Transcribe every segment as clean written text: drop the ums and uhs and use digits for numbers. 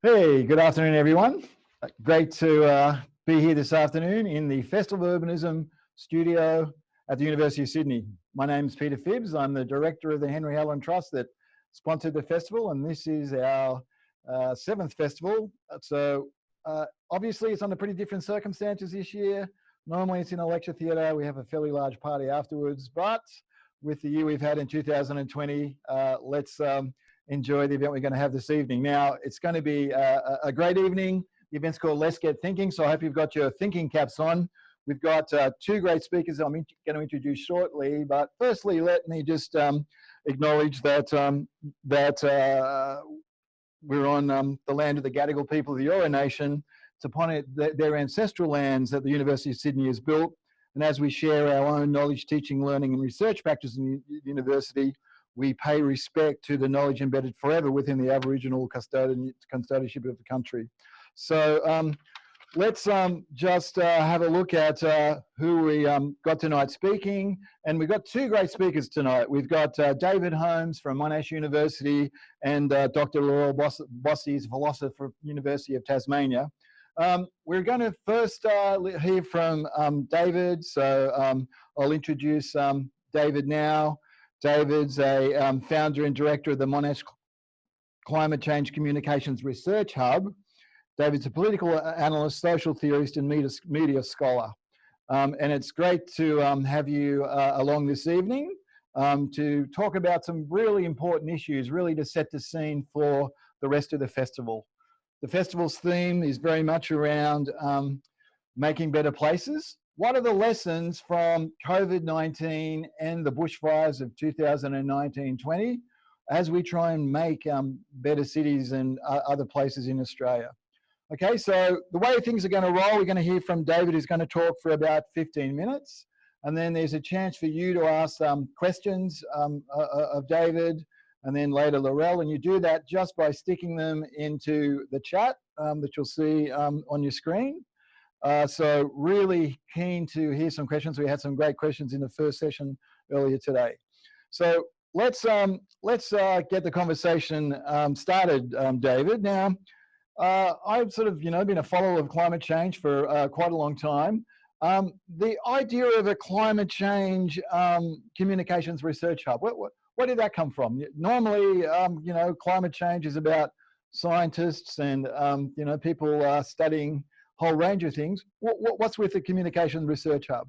Hey, good afternoon, everyone. Great to be here this afternoon in the Festival of Urbanism studio at the University of Sydney. My name is Peter Phibbs. I'm the director of the Henry Halloran Trust that sponsored the festival, and this is our seventh festival. Obviously, it's under pretty different circumstances this year. Normally, it's in a lecture theatre. We have a fairly large party afterwards, but with the year we've had in 2020, let's enjoy the event we're going to have this evening. Now, it's going to be a great evening. The event's called Let's Get Thinking, so I hope you've got your thinking caps on. We've got two great speakers I'm going to introduce shortly, but firstly, let me just acknowledge that we're on the land of the Gadigal people of the Eora Nation. It's upon their ancestral lands that the University of Sydney is built. And as we share our own knowledge, teaching, learning, and research practice in the university, we pay respect to the knowledge embedded forever within the Aboriginal custodianship of the country. So let's just have a look at who we got tonight speaking. And we've got two great speakers tonight. We've got David Holmes from Monash University and Dr. Laurel Bossy, philosopher from University of Tasmania. We're going to first hear from David. So I'll introduce David now. David's a founder and director of the Monash Climate Change Communications Research Hub. David's a political analyst, social theorist, and media scholar. And it's great to have you along this evening to talk about some really important issues, really to set the scene for the rest of the festival. The festival's theme is very much around making better places. What are the lessons from COVID-19 and the bushfires of 2019-20 as we try and make better cities and other places in Australia? Okay, so the way things are going to roll, we're going to hear from David, who's going to talk for about 15 minutes. And then there's a chance for you to ask questions of David, and then later Laurel. And you do that just by sticking them into the chat that you'll see on your screen. So really keen to hear some questions. We had some great questions in the first session earlier today. So let's get the conversation started, David. Now, I've sort of, been a follower of climate change for quite a long time. The idea of a climate change communications research hub, where did that come from? Normally, climate change is about scientists and, people studying a whole range of things. What's with the communication research hub?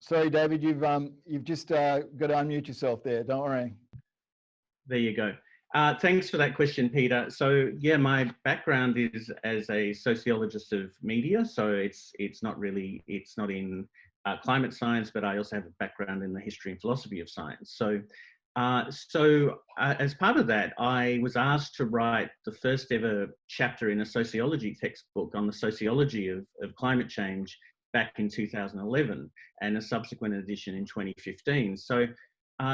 Sorry, David, you've just got to unmute yourself there. Don't worry. There you go. Thanks for that question, Peter. So yeah, my background is as a sociologist of media. So it's not in climate science, but I also have a background in the history and philosophy of science. So as part of that, I was asked to write the first ever chapter in a sociology textbook on the sociology of climate change back in 2011, and a subsequent edition in 2015. So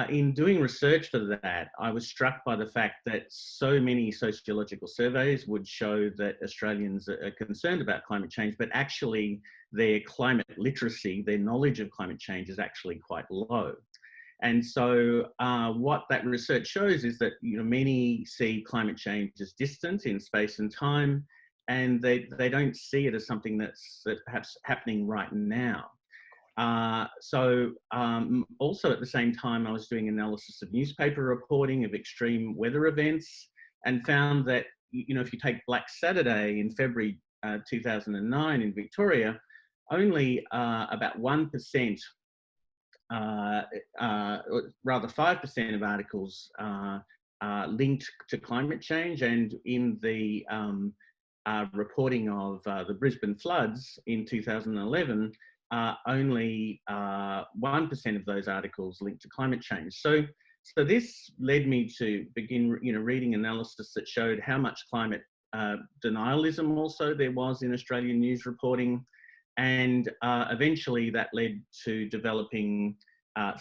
in doing research for that, I was struck by the fact that so many sociological surveys would show that Australians are concerned about climate change, but actually their climate literacy, their knowledge of climate change is actually quite low. And so what that research shows is that many see climate change as distant in space and time, and they don't see it as something that's perhaps happening right now. Also at the same time, I was doing analysis of newspaper reporting of extreme weather events, and found that, if you take Black Saturday in February 2009 in Victoria, only about 1%, rather 5% of articles linked to climate change. And in the reporting of the Brisbane floods in 2011, only 1% of those articles linked to climate change. So this led me to begin, reading analysis that showed how much climate denialism also there was in Australian news reporting, and eventually that led to developing,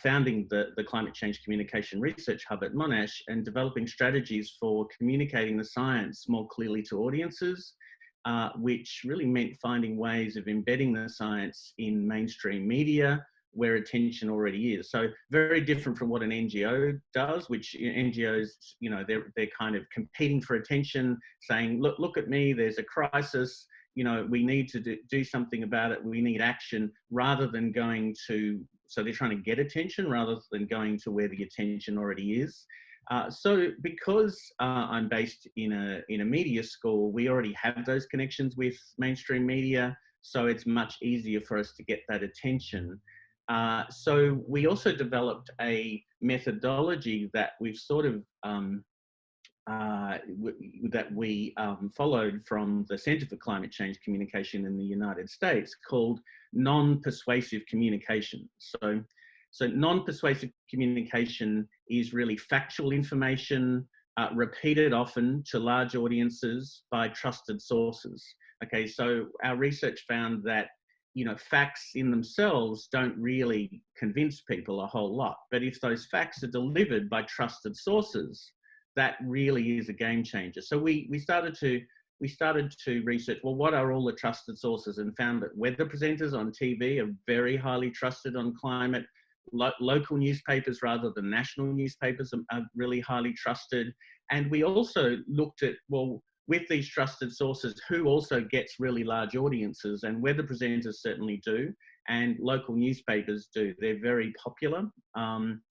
founding the Climate Change Communication Research Hub at Monash, and developing strategies for communicating the science more clearly to audiences, which really meant finding ways of embedding the science in mainstream media where attention already is. So very different from what an NGO does, which NGOs, they're kind of competing for attention, saying, look at me, there's a crisis, we need to do something about it, we need action, rather than going to, so they're trying to get attention rather than going to where the attention already is. So because I'm based in a media school, we already have those connections with mainstream media, so it's much easier for us to get that attention. So we also developed a methodology that we've sort of followed from the Centre for Climate Change Communication in the United States, called non-persuasive communication. So non-persuasive communication is really factual information, repeated often to large audiences by trusted sources. Okay, so our research found that facts in themselves don't really convince people a whole lot, but if those facts are delivered by trusted sources, that really is a game changer. So we started to research, well, what are all the trusted sources, and found that weather presenters on TV are very highly trusted on climate. Local newspapers rather than national newspapers are really highly trusted. And we also looked at, well, with these trusted sources, who also gets really large audiences, and weather presenters certainly do, and local newspapers do. They're very popular. And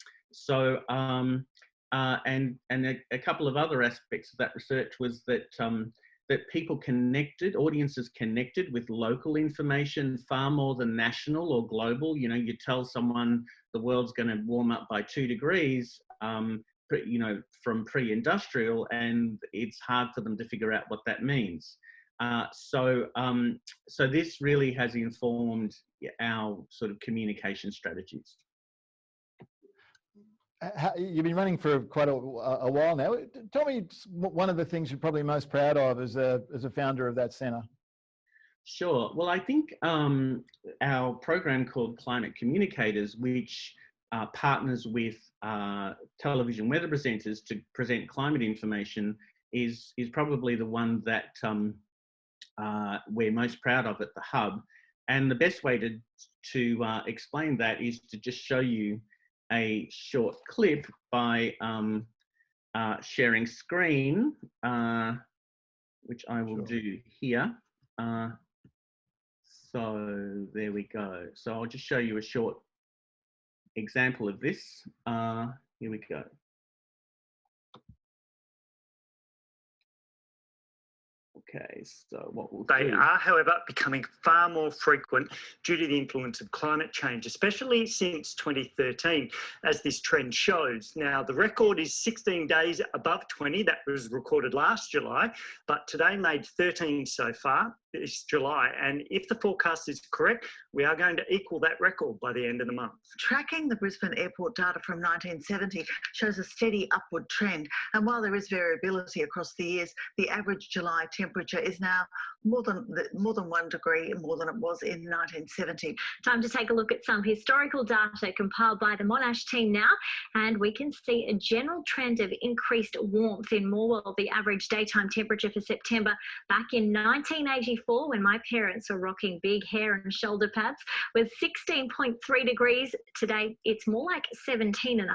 a couple of other aspects of that research was that that audiences connected with local information far more than national or global. You tell someone the world's going to warm up by 2 degrees, from pre-industrial, and it's hard for them to figure out what that means. So this really has informed our sort of communication strategies. You've been running for quite a while now. Tell me one of the things you're probably most proud of as a founder of that centre. Sure. Well, I think our program called Climate Communicators, which partners with television weather presenters to present climate information, is probably the one that we're most proud of at the Hub. And the best way to explain that is to just show you a short clip by sharing screen, which I will do here. So there we go. So I'll just show you a short example of this. Here we go. Okay, so what we'll They do... are, however, becoming far more frequent due to the influence of climate change, especially since 2013, as this trend shows. Now, the record is 16 days above 20. That was recorded last July, but today made 13 so far this July. And if the forecast is correct, we are going to equal that record by the end of the month. Tracking the Brisbane Airport data from 1970 shows a steady upward trend. And while there is variability across the years, the average July temperature is now more than 1 degree more than it was in 1970. Time to take a look at some historical data compiled by the Monash team now, and we can see a general trend of increased warmth in Morwell. The average daytime temperature for September back in 1984, when my parents were rocking big hair and shoulder pads, was 16.3 degrees. Today it's more like 17.5.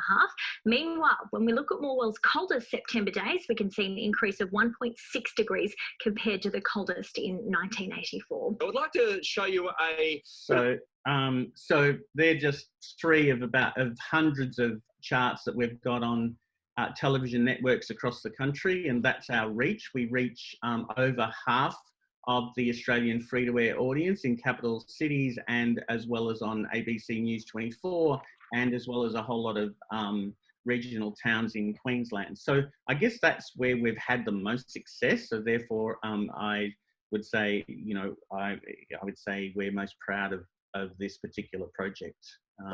Meanwhile, when we look at Morwell's coldest September days, we can see an increase of 1.6 degrees compared to the coldest in 1984. I would like to show you a... So they're just three of hundreds of charts that we've got on television networks across the country, and that's our reach. We reach over half of the Australian free-to-air audience in capital cities, and as well as on ABC News 24, and as well as a whole lot of regional towns in Queensland. So I guess that's where we've had the most success. So therefore, I would say, I would say we're most proud of this particular project.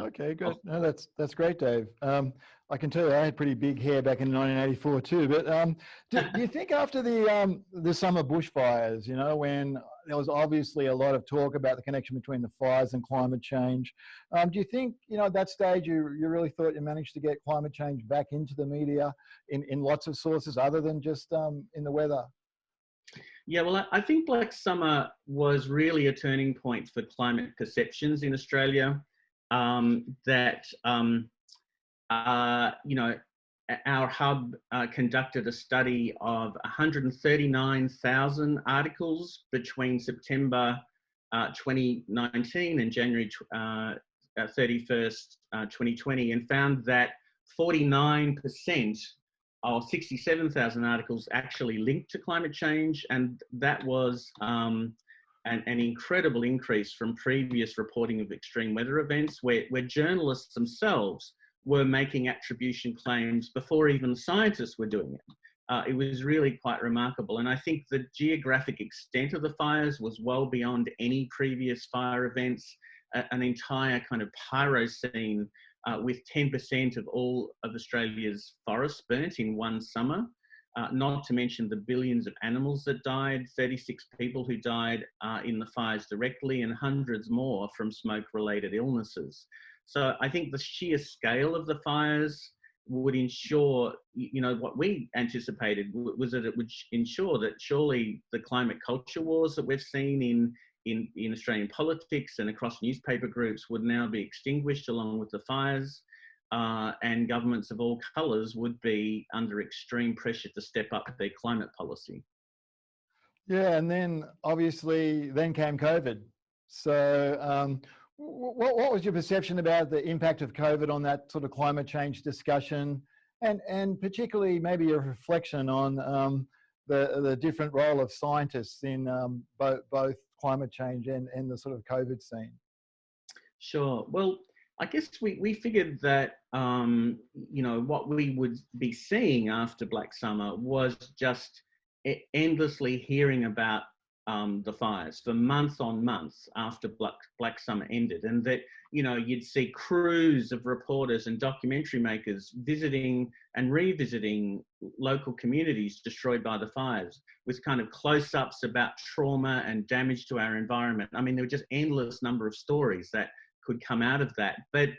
Okay, good. No, that's great, Dave. I can tell you I had pretty big hair back in 1984 too. But do you think after the summer bushfires, when there was obviously a lot of talk about the connection between the fires and climate change, do you think at that stage you really thought you managed to get climate change back into the media in lots of sources other than just in the weather? Yeah, well, I think Black Summer was really a turning point for climate perceptions in Australia. You know, our hub conducted a study of 139,000 articles between September 2019 and January 31st, 2020, and found that 49% of 67,000 articles actually linked to climate change, and that was an incredible increase from previous reporting of extreme weather events where journalists themselves were making attribution claims before even scientists were doing it. It was really quite remarkable. And I think the geographic extent of the fires was well beyond any previous fire events, an entire kind of pyro scene with 10% of all of Australia's forests burnt in one summer, not to mention the billions of animals that died, 36 people who died in the fires directly, and hundreds more from smoke-related illnesses. So I think the sheer scale of the fires would ensure, you know, what we anticipated was that it would ensure that surely the climate culture wars that we've seen in Australian politics and across newspaper groups would now be extinguished along with the fires, and governments of all colours would be under extreme pressure to step up their climate policy. Yeah, and then obviously then came COVID. So what was your perception about the impact of COVID on that sort of climate change discussion, and particularly maybe a reflection on the different role of scientists in both climate change and the sort of COVID scene? Sure. Well, I guess we figured that, you know, what we would be seeing after Black Summer was just endlessly hearing about the fires for month on month after Black Summer ended, and that, you know, you'd see crews of reporters and documentary makers visiting and revisiting local communities destroyed by the fires with kind of close-ups about trauma and damage to our environment. I mean, there were just endless number of stories that could come out of that. But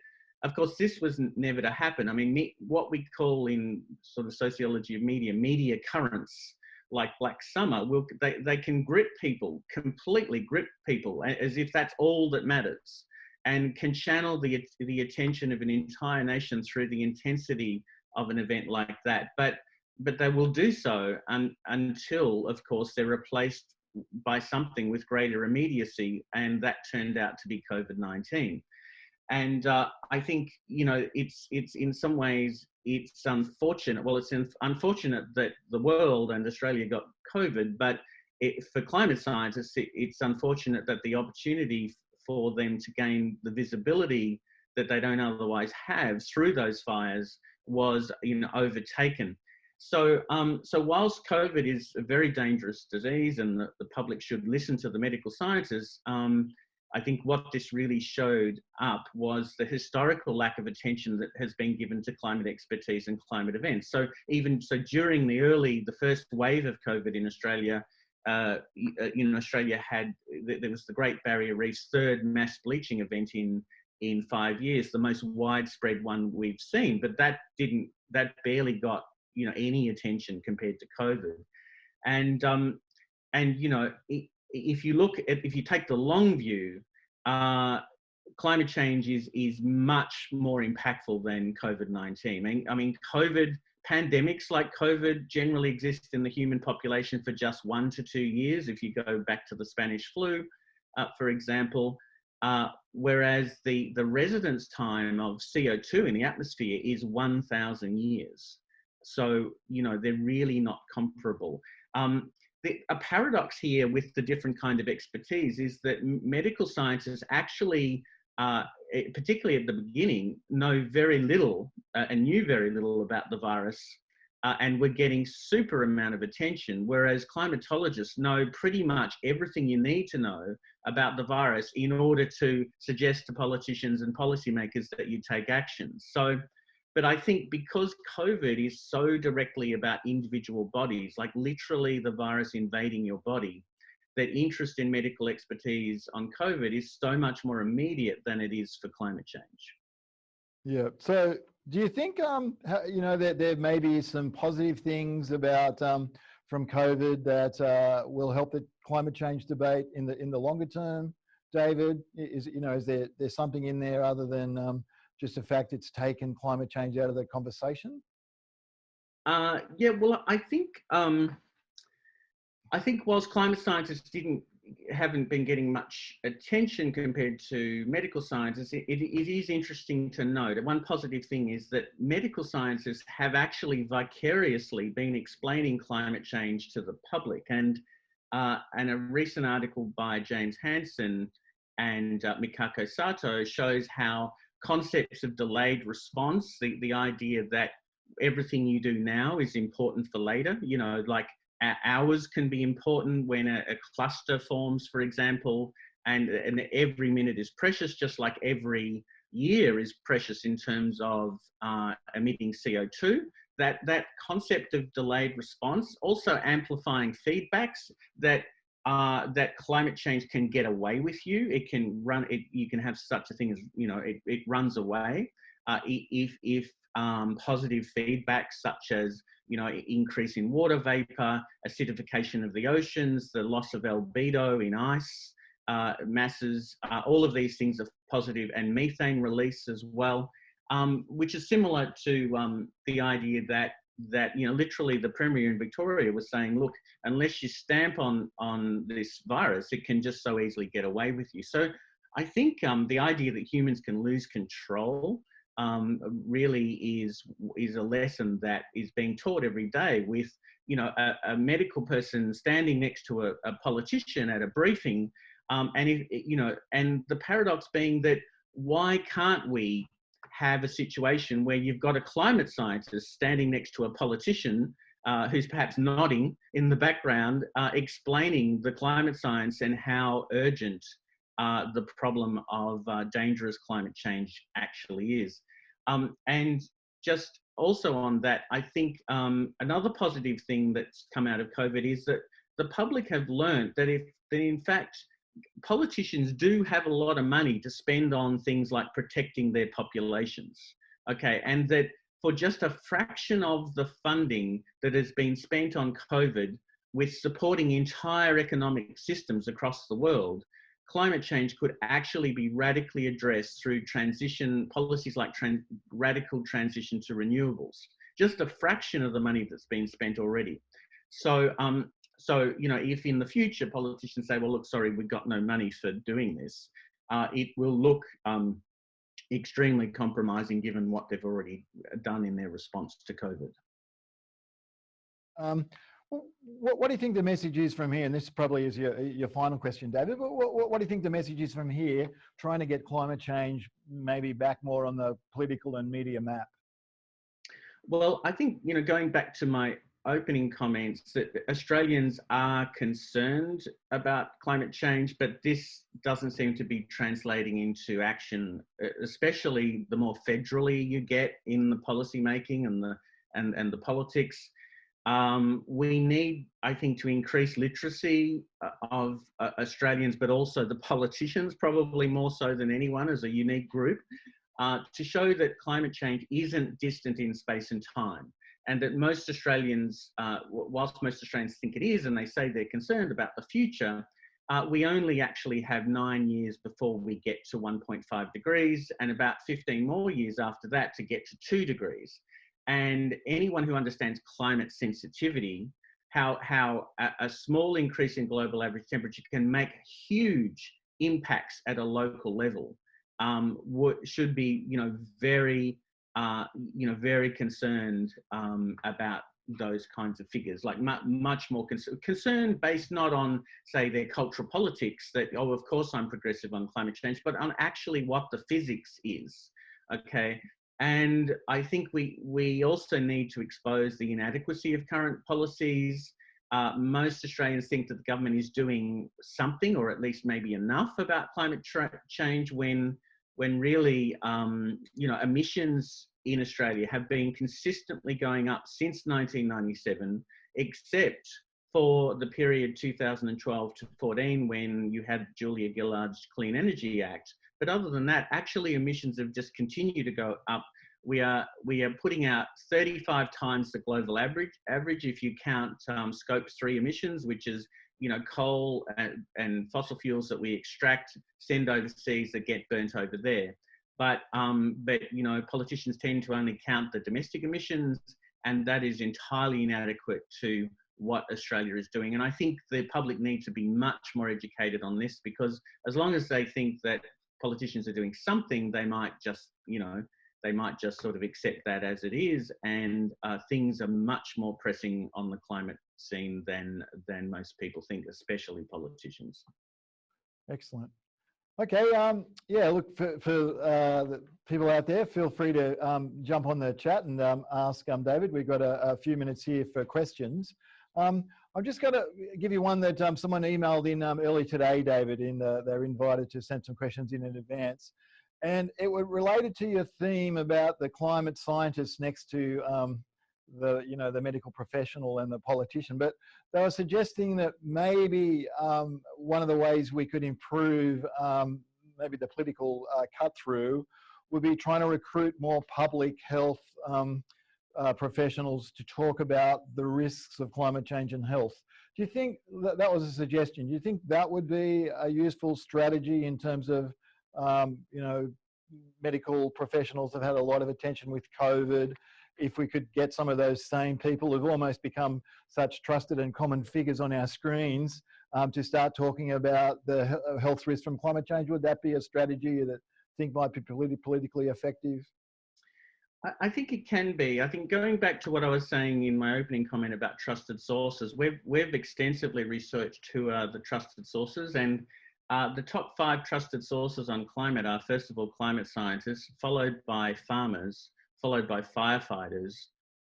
of course, this was never to happen. I mean, what we call in sort of sociology of media currents, like Black Summer, they can grip people, completely grip people, as if that's all that matters, and can channel the attention of an entire nation through the intensity of an event like that. But they will do so until, of course, they're replaced by something with greater immediacy, and that turned out to be COVID-19. And I think, you know, it's in some ways, it's unfortunate. Well, it's unfortunate that the world and Australia got COVID, but for climate scientists, it's unfortunate that the opportunity for them to gain the visibility that they don't otherwise have through those fires was, you know, overtaken. So, whilst COVID is a very dangerous disease and the public should listen to the medical sciences, I think what this really showed up was the historical lack of attention that has been given to climate expertise and climate events. So during the first wave of COVID in Australia, you know, Australia there was the Great Barrier Reef's third mass bleaching event in 5 years, the most widespread one we've seen, but that barely got, you know, any attention compared to COVID. And you know, if you take the long view, climate change is much more impactful than COVID-19. I mean, pandemics like COVID generally exist in the human population for just 1 to 2 years. If you go back to the Spanish flu, for example, whereas the residence time of CO2 in the atmosphere is 1,000 years. So, you know, they're really not comparable. A paradox here with the different kind of expertise is that medical scientists actually, particularly at the beginning, know very little and knew very little about the virus, and were getting super amount of attention, whereas climatologists know pretty much everything you need to know about the virus in order to suggest to politicians and policymakers that you take action. But I think because COVID is so directly about individual bodies, like literally the virus invading your body, that interest in medical expertise on COVID is so much more immediate than it is for climate change. Yeah. So do you think, you know, that there may be some positive things about, from COVID that will help the climate change debate in the longer term? David, is there something in there other than just the fact it's taken climate change out of the conversation? Yeah, well, I think whilst climate scientists haven't been getting much attention compared to medical scientists, it is interesting to note. One positive thing is that medical scientists have actually vicariously been explaining climate change to the public, and a recent article by James Hansen and Mikako Sato shows how concepts of delayed response, the idea that everything you do now is important for later, like hours can be important when a cluster forms, for example, and every minute is precious, just like every year is precious in terms of emitting CO2. That concept of delayed response, also amplifying feedbacks that climate change can get away with you. It can run. You can have such a thing as it runs away if positive feedback such as increase in water vapor, acidification of the oceans, the loss of albedo in ice masses, all of these things are positive, and methane release as well, which is similar to the idea that literally the Premier in Victoria was saying, look, unless you stamp on this virus, it can just so easily get away with you. So I think the idea that humans can lose control really is a lesson that is being taught every day with a medical person standing next to a politician at a briefing, and the paradox being that why can't we have a situation where you've got a climate scientist standing next to a politician who's perhaps nodding in the background, explaining the climate science and how urgent the problem of dangerous climate change actually is. And just also on that, I think another positive thing that's come out of COVID is that the public have learned that in fact, politicians do have a lot of money to spend on things like protecting their populations, okay? And that for just a fraction of the funding that has been spent on COVID with supporting entire economic systems across the world, climate change could actually be radically addressed through policies like radical transition to renewables. Just a fraction of the money that's been spent already. So, if in the future politicians say, well, look, sorry, we've got no money for doing this, it will look extremely compromising given what they've already done in their response to COVID. What do you think the message is from here? And this probably is your final question, David. But what do you think the message is from here, trying to get climate change maybe back more on the political and media map? Well, I think, going back to my opening comments, that Australians are concerned about climate change, but this doesn't seem to be translating into action, especially the more federally you get in the policy making and the politics. We need, I think, to increase literacy of Australians, but also the politicians, probably more so than anyone as a unique group, to show that climate change isn't distant in space and time. And that most Australians, whilst most Australians think it is, and they say they're concerned about the future, we only actually have 9 years before we get to 1.5 degrees and about 15 more years after that to get to 2 degrees. And anyone who understands climate sensitivity, how a small increase in global average temperature can make huge impacts at a local level, should be, very concerned about those kinds of figures, like much more concerned based not on, say, their cultural politics, that, oh, of course I'm progressive on climate change, but on actually what the physics is, okay? And I think we also need to expose the inadequacy of current policies. Most Australians think that the government is doing something, or at least maybe enough, about climate change when really, emissions in Australia have been consistently going up since 1997, except for the period 2012 to 14 when you had Julia Gillard's Clean Energy Act. But other than that, actually emissions have just continued to go up we are putting out 35 times the global average if you count Scope 3 emissions, which is, you know, coal and fossil fuels that we extract, send overseas, that get burnt over there. But you know, politicians tend to only count the domestic emissions, and that is entirely inadequate to what Australia is doing. And I think the public need to be much more educated on this, because as long as they think that politicians are doing something, they might just, you know, they might just sort of accept that as it is. And things are much more pressing on the climate scene than most people think, especially politicians. Excellent. Okay, yeah, look, for the people out there, feel free to jump on the chat and ask David. We've got a few minutes here for questions. I've just got to give you one that someone emailed in early today, David. They're invited to send some questions in advance. And it was related to your theme about the climate scientists next to the medical professional and the politician. But they were suggesting that maybe one of the ways we could improve maybe the political cut through would be trying to recruit more public health professionals to talk about the risks of climate change and health. Do you think that was a suggestion? Do you think that would be a useful strategy in terms of, you know, medical professionals have had a lot of attention with COVID? If we could get some of those same people who've almost become such trusted and common figures on our screens to start talking about the health risks from climate change, would that be a strategy that you think might be politically effective? I think it can be. I think going back to what I was saying in my opening comment about trusted sources, we've extensively researched who are the trusted sources, and the top 5 trusted sources on climate are, first of all, climate scientists, followed by farmers, followed by firefighters,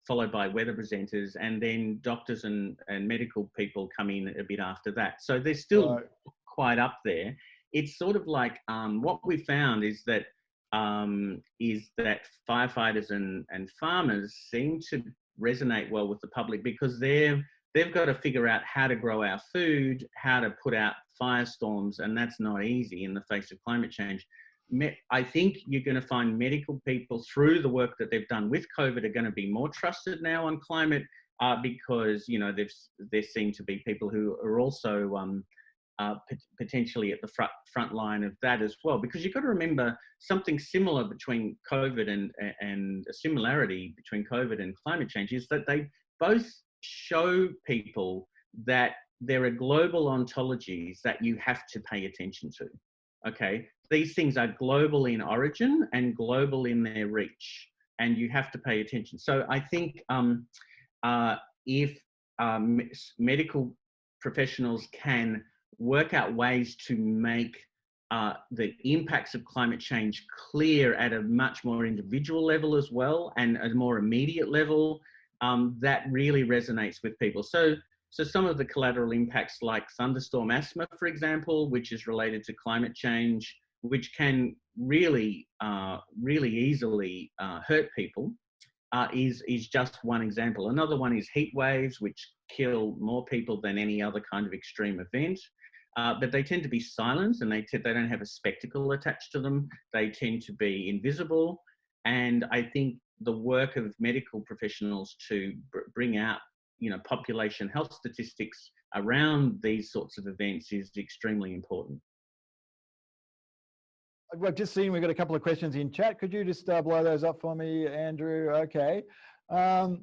followed by weather presenters, and then doctors and medical people come in a bit after that. So they're still quite up there. It's sort of like what we found is that firefighters and farmers seem to resonate well with the public, because they've got to figure out how to grow our food, how to put out firestorms, and that's not easy in the face of climate change. I think you're going to find medical people, through the work that they've done with COVID, are going to be more trusted now on climate because, you know, there seem to be people who are also potentially at the front line of that as well. Because you've got to remember something similar between COVID and a similarity between COVID and climate change is that they both show people that there are global ontologies that you have to pay attention to. Okay, these things are global in origin and global in their reach, and you have to pay attention. So I think if medical professionals can work out ways to make the impacts of climate change clear at a much more individual level as well, and a more immediate level, that really resonates with people. So some of the collateral impacts, like thunderstorm asthma, for example, which is related to climate change, which can really easily hurt people, is just one example. Another one is heat waves, which kill more people than any other kind of extreme event. But they tend to be silent, and they don't have a spectacle attached to them. They tend to be invisible. And I think the work of medical professionals to bring out, you know, population health statistics around these sorts of events is extremely important. I've just seen we've got a couple of questions in chat. Could you just blow those up for me, Andrew? Okay. Apart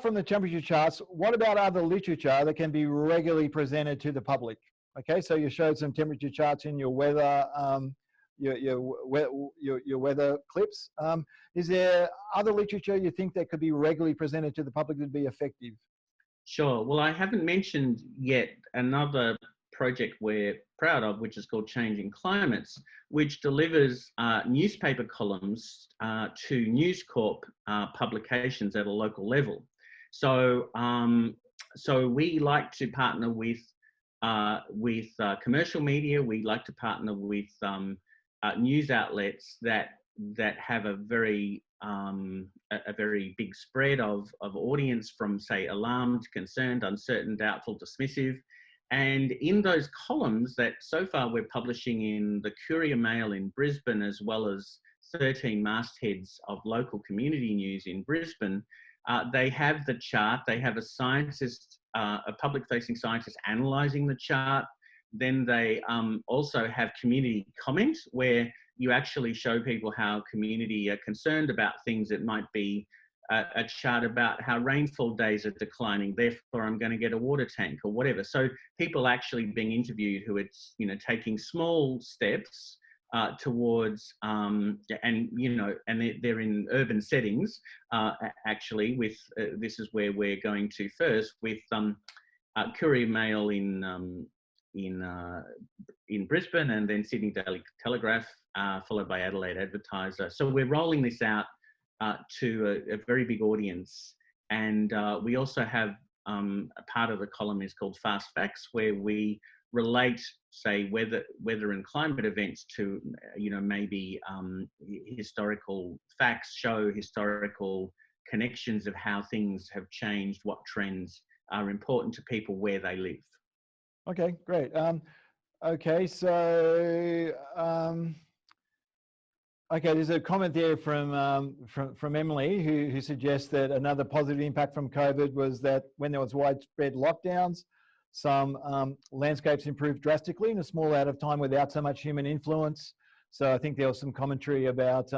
from the temperature charts, what about other literature that can be regularly presented to the public? Okay, so you showed some temperature charts in your weather, your weather clips. Is there other literature you think that could be regularly presented to the public that would be effective? Sure. Well, I haven't mentioned yet another project we're proud of, which is called Changing Climates, which delivers newspaper columns to News Corp publications at a local level. So, so we like to partner with commercial media. We like to partner with news outlets that have a very big spread of audience, from, say, alarmed, concerned, uncertain, doubtful, dismissive. And in those columns that so far we're publishing in the Courier Mail in Brisbane, as well as 13 mastheads of local community news in Brisbane, they have the chart. They have a scientist, a public-facing scientist analysing the chart. Then they also have community comment, where you actually show people how community are concerned about things. It might be a chart about how rainfall days are declining, therefore I'm going to get a water tank or whatever. So people actually being interviewed who it's, you know, taking small steps towards, and, you know, and they're in urban settings, actually, with, this is where we're going to first, with Courier Mail in Brisbane, and then Sydney Daily Telegraph, followed by Adelaide Advertiser. So we're rolling this out to a very big audience. And we also have a part of the column is called Fast Facts, where we relate, say, weather and climate events to, you know, maybe historical facts, show historical connections of how things have changed, what trends are important to people where they live. Okay, great. Okay, so okay, there's a comment there from Emily who suggests that another positive impact from COVID was that when there was widespread lockdowns, some landscapes improved drastically in a small amount of time without so much human influence. So I think there was some commentary about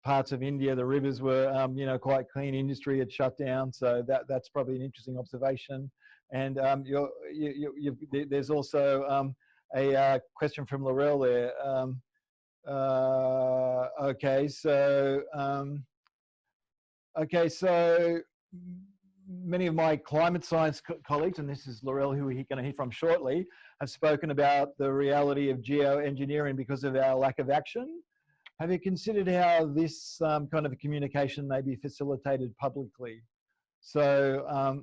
parts of India, the rivers were you know, quite clean, industry had shut down. So that's probably an interesting observation. And there's also a question from Laurel there. Okay, so many of my climate science colleagues, and this is Laurel, who we're going to hear from shortly, have spoken about the reality of geoengineering because of our lack of action. Have you considered how this kind of communication may be facilitated publicly? So,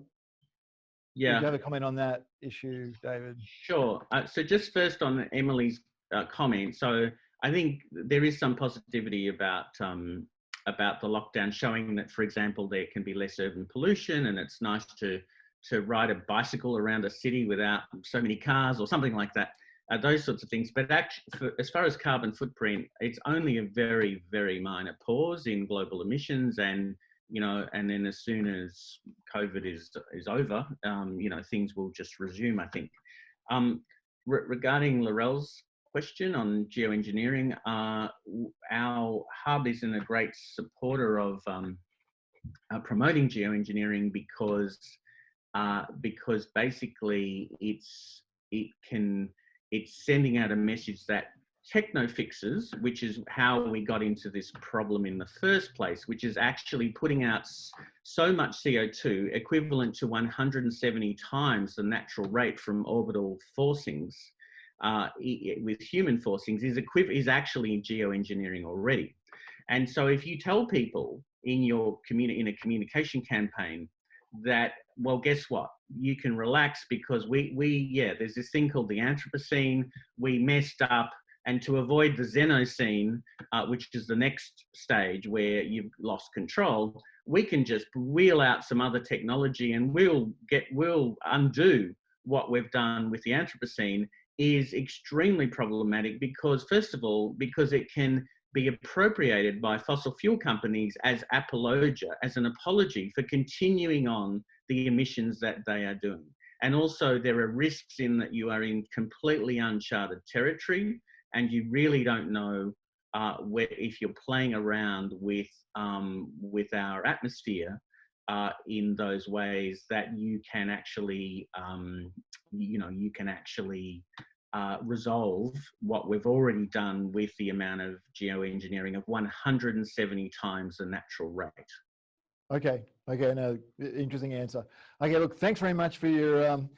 yeah, do you have a comment on that issue, David? Sure. So just first on Emily's comment. So I think there is some positivity about the lockdown, showing that, for example, there can be less urban pollution, and it's nice to ride a bicycle around a city without so many cars or something like that. Those sorts of things. But actually, as far as carbon footprint, it's only a very, very minor pause in global emissions, and, you know, and then as soon as COVID is over, you know, things will just resume, I think. Regarding Laurel's question on geoengineering, our hub is a great supporter of promoting geoengineering because basically it's sending out a message that techno fixes, which is how we got into this problem in the first place, which is actually putting out so much CO2, equivalent to 170 times the natural rate from orbital forcings, with human forcings, is actually geoengineering already. And so if you tell people in your in a communication campaign that, well, guess what? You can relax because there's this thing called the Anthropocene. We messed up, and to avoid the Xenocene, which is the next stage where you've lost control, we can just wheel out some other technology and we'll undo what we've done with the Anthropocene, is extremely problematic because, first of all, because it can be appropriated by fossil fuel companies as an apology for continuing on the emissions that they are doing. And also there are risks in that you are in completely uncharted territory, and you really don't know if you're playing around with our atmosphere in those ways, that you can actually, resolve what we've already done with the amount of geoengineering of 170 times the natural rate. Okay, no, interesting answer. Okay, look, thanks very much for your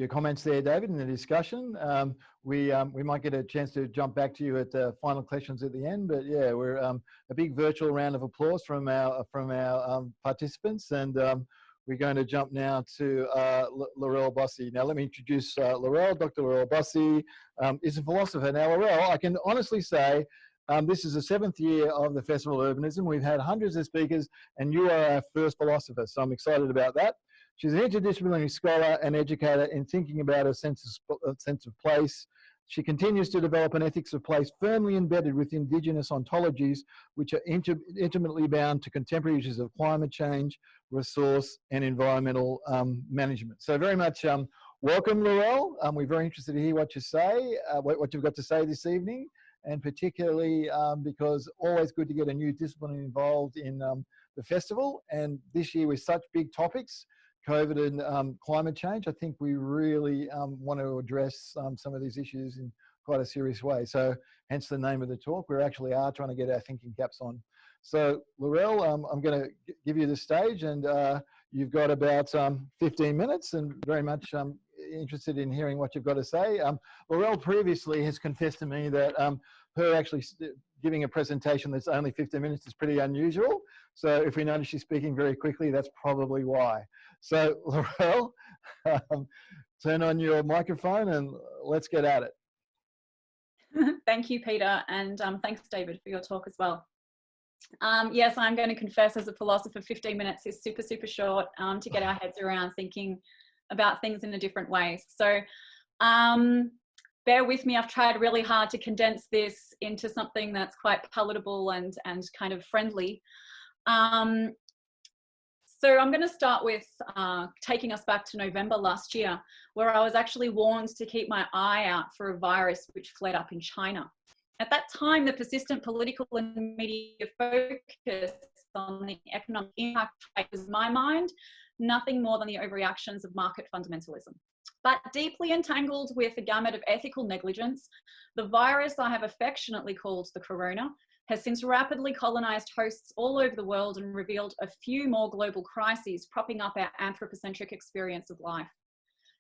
comments there, David, in the discussion. We might get a chance to jump back to you at the final questions at the end, but yeah, we're a big virtual round of applause from our participants, and we're going to jump now to Laurel Bossy. Now, let me introduce Laurel. Dr. Laurel Bossy is a philosopher. Now, Laurel, I can honestly say this is the 7th year of the Festival of Urbanism. We've had hundreds of speakers, and you are our first philosopher, so I'm excited about that. She's an interdisciplinary scholar and educator in thinking about a sense of place, She continues to develop an ethics of place firmly embedded with Indigenous ontologies, which are intimately bound to contemporary issues of climate change, resource and environmental management. So very much welcome, Laurel. We're very interested to hear what you say, what you've got to say this evening, and particularly because always good to get a new discipline involved in the festival. And this year with such big topics, COVID and climate change, I think we really want to address some of these issues in quite a serious way. So hence the name of the talk. We actually are trying to get our thinking caps on. So Laurel, I'm going to give you the stage, and you've got about 15 minutes, and very much interested in hearing what you've got to say. Laurel previously has confessed to me that her actually giving a presentation that's only 15 minutes is pretty unusual. So if we notice she's speaking very quickly, that's probably why. So Laurel, turn on your microphone and let's get at it. Thank you, Peter, and thanks, David, for your talk as well. Yes, I'm going to confess, as a philosopher, 15 minutes is super, super short to get our heads around thinking about things in a different way. So bear with me, I've tried really hard to condense this into something that's quite palatable and kind of friendly. So I'm going to start with taking us back to November last year, where I was actually warned to keep my eye out for a virus which flared up in China. At that time, the persistent political and media focus on the economic impact was, in my mind, nothing more than the overreactions of market fundamentalism. But deeply entangled with a gamut of ethical negligence, the virus I have affectionately called the corona has since rapidly colonized hosts all over the world and revealed a few more global crises propping up our anthropocentric experience of life.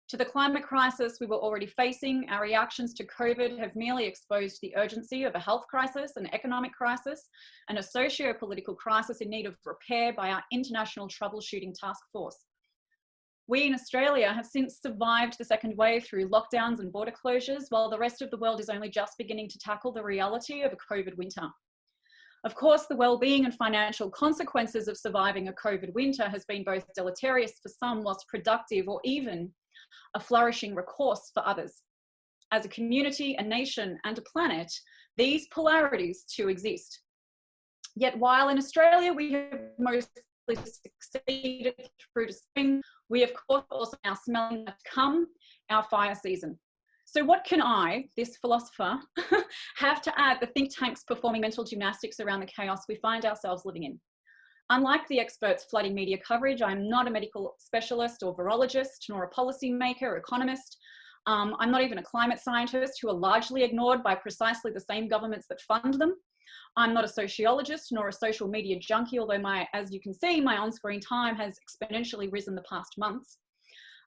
To the climate crisis we were already facing, our reactions to COVID have merely exposed the urgency of a health crisis, an economic crisis, and a socio-political crisis in need of repair by our international troubleshooting task force. We in Australia have since survived the second wave through lockdowns and border closures, while the rest of the world is only just beginning to tackle the reality of a COVID winter. Of course, the well-being and financial consequences of surviving a COVID winter has been both deleterious for some, whilst productive or even a flourishing recourse for others. As a community, a nation, and a planet, these polarities too exist. Yet while in Australia we have mostly succeeded through to spring, we of course also now smelling to come our fire season. So what can I, this philosopher, have to add the think tanks performing mental gymnastics around the chaos we find ourselves living in? Unlike the experts flooding media coverage, I'm not a medical specialist or virologist, nor a policymaker or economist. I'm not even a climate scientist, who are largely ignored by precisely the same governments that fund them. I'm not a sociologist nor a social media junkie, although as you can see, my on-screen time has exponentially risen the past months.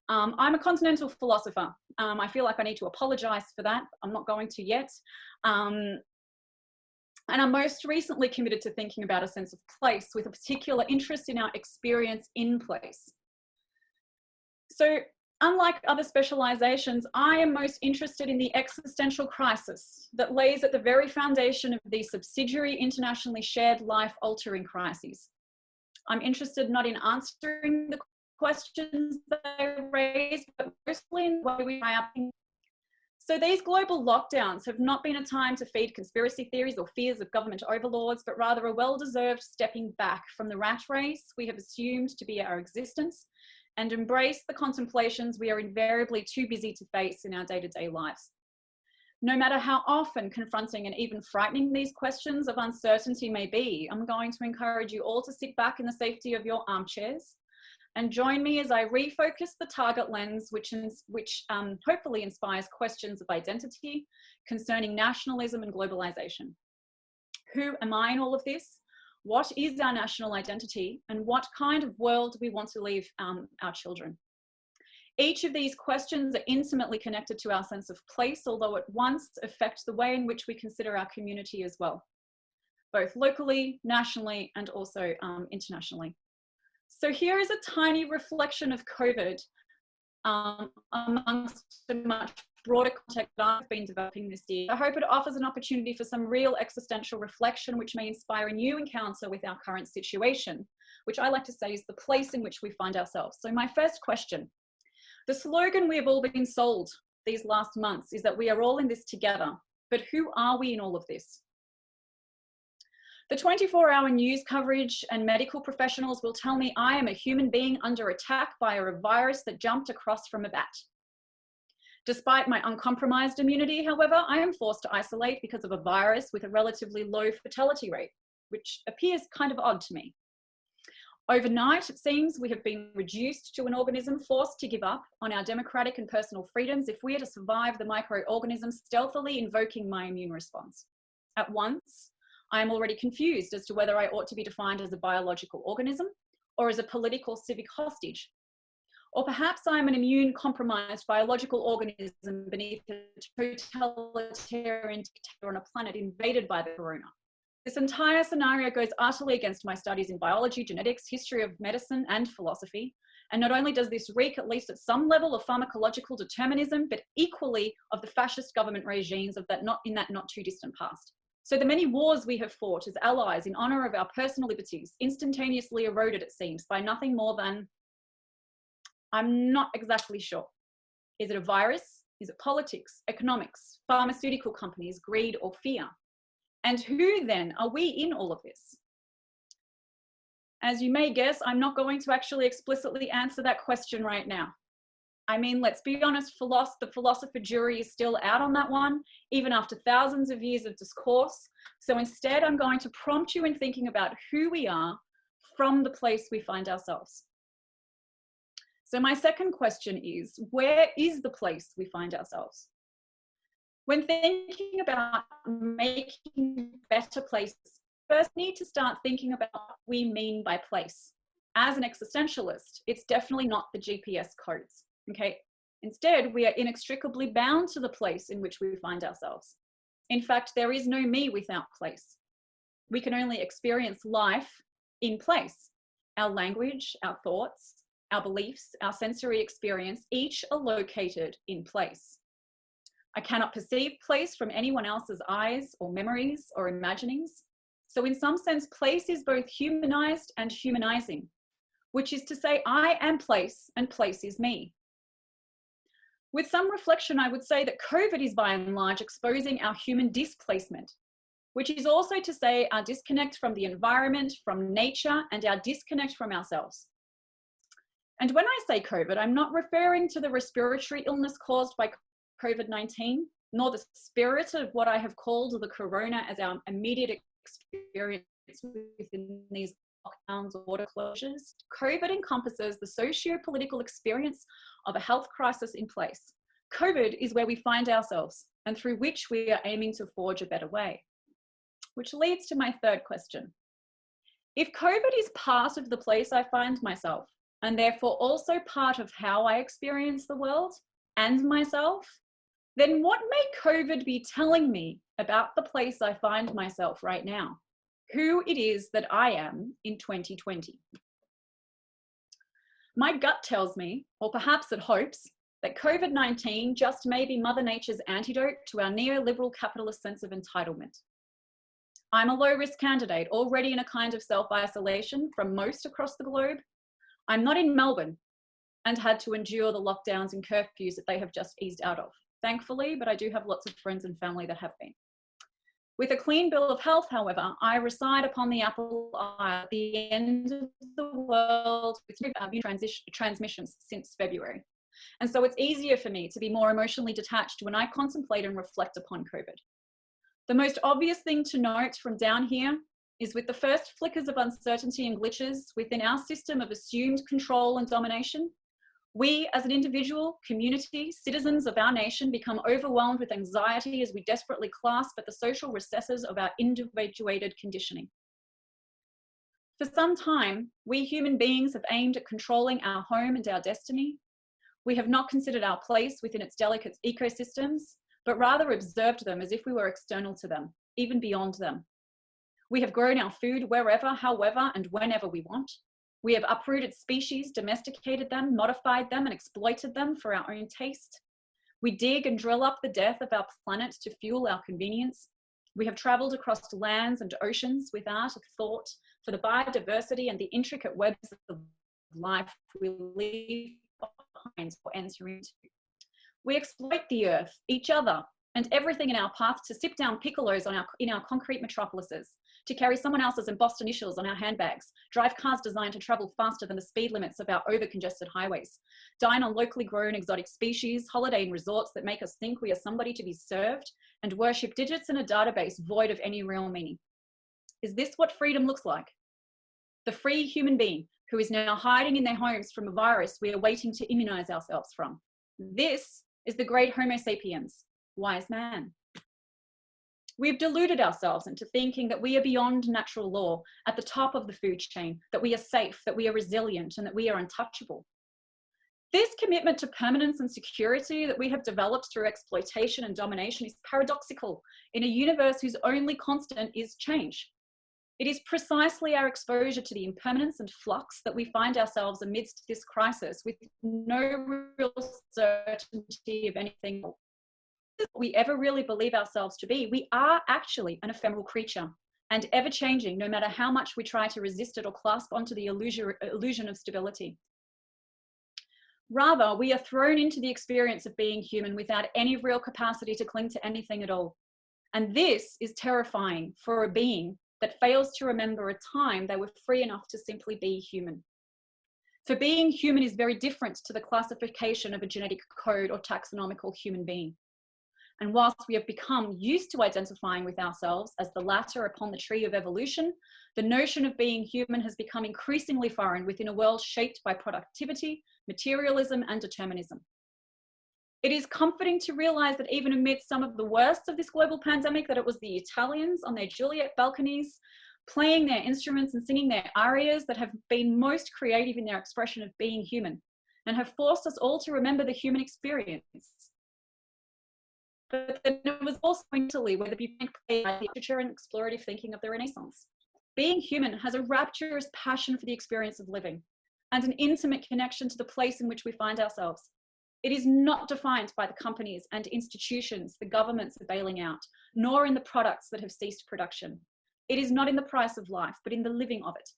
I'm a continental philosopher. I feel like I need to apologize for that. I'm not going to yet. And I'm most recently committed to thinking about a sense of place, with a particular interest in our experience in place. So unlike other specializations, I am most interested in the existential crisis that lays at the very foundation of these subsidiary, internationally shared, life-altering crises. I'm interested not in answering the questions they raise, but mostly in the way we try out. So these global lockdowns have not been a time to feed conspiracy theories or fears of government overlords, but rather a well-deserved stepping back from the rat race we have assumed to be our existence, and embrace the contemplations we are invariably too busy to face in our day-to-day lives. No matter how often confronting and even frightening these questions of uncertainty may be, I'm going to encourage you all to sit back in the safety of your armchairs and join me as I refocus the target lens, which hopefully inspires questions of identity concerning nationalism and globalization. Who am I in all of this? What is our national identity, and what kind of world do we want to leave our children? Each of these questions are intimately connected to our sense of place, although at once affect the way in which we consider our community as well, both locally, nationally, and also internationally. So here is a tiny reflection of COVID amongst a much broader context that I've been developing this year. I hope it offers an opportunity for some real existential reflection, which may inspire a new encounter with our current situation, which I like to say is the place in which we find ourselves. So my first question: the slogan we have all been sold, these last months is that we are all in this together. But who are we in all of this? The 24-hour news coverage and medical professionals will tell me I am a human being under attack by a virus that jumped across from a bat. Despite my uncompromised immunity, however, I am forced to isolate because of a virus with a relatively low fatality rate, which appears kind of odd to me. Overnight, it seems, we have been reduced to an organism forced to give up on our democratic and personal freedoms if we are to survive the microorganism stealthily invoking my immune response. At once, I am already confused as to whether I ought to be defined as a biological organism or as a political civic hostage. Or perhaps I am an immune-compromised biological organism beneath a totalitarian dictator on a planet invaded by the corona. This entire scenario goes utterly against my studies in biology, genetics, history of medicine, and philosophy. And not only does this reek, at least at some level, of pharmacological determinism, but equally of the fascist government regimes of that not too distant past. So the many wars we have fought as allies in honour of our personal liberties, instantaneously eroded, it seems, by nothing more than, I'm not exactly sure. Is it a virus? Is it politics, economics, pharmaceutical companies, greed, or fear? And who then are we in all of this? As you may guess, I'm not going to actually explicitly answer that question right now. I mean, let's be honest, the philosopher jury is still out on that one, even after thousands of years of discourse. So instead, I'm going to prompt you in thinking about who we are from the place we find ourselves. So my second question is, where is the place we find ourselves? When thinking about making better places, first need to start thinking about what we mean by place. As an existentialist, it's definitely not the GPS codes, okay? Instead, we are inextricably bound to the place in which we find ourselves. In fact, there is no me without place. We can only experience life in place. Our language, our thoughts, our beliefs, our sensory experience, each are located in place. I cannot perceive place from anyone else's eyes or memories or imaginings. So in some sense, place is both humanized and humanizing, which is to say I am place and place is me. With some reflection, I would say that COVID is by and large exposing our human displacement, which is also to say our disconnect from the environment, from nature, and our disconnect from ourselves. And when I say COVID, I'm not referring to the respiratory illness caused by COVID-19, nor the spirit of what I have called the corona as our immediate experience within these lockdowns or border closures. COVID encompasses the socio-political experience of a health crisis in place. COVID is where we find ourselves and through which we are aiming to forge a better way. Which leads to my third question. If COVID is part of the place I find myself, and therefore also part of how I experience the world and myself, then what may COVID be telling me about the place I find myself right now? Who it is that I am in 2020? My gut tells me, or perhaps it hopes, that COVID-19 just may be Mother Nature's antidote to our neoliberal capitalist sense of entitlement. I'm a low-risk candidate, already in a kind of self-isolation from most across the globe. I'm not in Melbourne and had to endure the lockdowns and curfews that they have just eased out of, thankfully, but I do have lots of friends and family that have been. With a clean bill of health, however, I reside upon the Apple Isle at the end of the world with transmissions since February. And so it's easier for me to be more emotionally detached when I contemplate and reflect upon COVID. The most obvious thing to note from down here is with the first flickers of uncertainty and glitches within our system of assumed control and domination, we as an individual, community, citizens of our nation become overwhelmed with anxiety as we desperately clasp at the social recesses of our individuated conditioning. For some time, we human beings have aimed at controlling our home and our destiny. We have not considered our place within its delicate ecosystems, but rather observed them as if we were external to them, even beyond them. We have grown our food wherever, however, and whenever we want. We have uprooted species, domesticated them, modified them, and exploited them for our own taste. We dig and drill up the death of our planet to fuel our convenience. We have traveled across lands and oceans without a thought for the biodiversity and the intricate webs of life we leave behind or enter into. We exploit the earth, each other, and everything in our path to sip down piccolos in our concrete metropolises, to carry someone else's embossed initials on our handbags, drive cars designed to travel faster than the speed limits of our over-congested highways, dine on locally grown exotic species, holiday in resorts that make us think we are somebody to be served, and worship digits in a database void of any real meaning. Is this what freedom looks like? The free human being who is now hiding in their homes from a virus we are waiting to immunize ourselves from. This is the great Homo sapiens, wise man. We've deluded ourselves into thinking that we are beyond natural law, at the top of the food chain, that we are safe, that we are resilient, and that we are untouchable. This commitment to permanence and security that we have developed through exploitation and domination is paradoxical in a universe whose only constant is change. It is precisely our exposure to the impermanence and flux that we find ourselves amidst this crisis with no real certainty of anything. If we ever really believe ourselves to be, we are actually an ephemeral creature and ever changing, no matter how much we try to resist it or clasp onto the illusion of stability. Rather, we are thrown into the experience of being human without any real capacity to cling to anything at all. And this is terrifying for a being that fails to remember a time they were free enough to simply be human. For being human is very different to the classification of a genetic code or taxonomical human being. And whilst we have become used to identifying with ourselves as the ladder upon the tree of evolution, the notion of being human has become increasingly foreign within a world shaped by productivity, materialism, and determinism. It is comforting to realize that even amidst some of the worst of this global pandemic, that it was the Italians on their Juliet balconies, playing their instruments and singing their arias, that have been most creative in their expression of being human and have forced us all to remember the human experience. But then it was also Italy, where the bubonic plague, literature and explorative thinking of the Renaissance. Being human has a rapturous passion for the experience of living and an intimate connection to the place in which we find ourselves. It is not defined by the companies and institutions the governments are bailing out, nor in the products that have ceased production. It is not in the price of life, but in the living of it.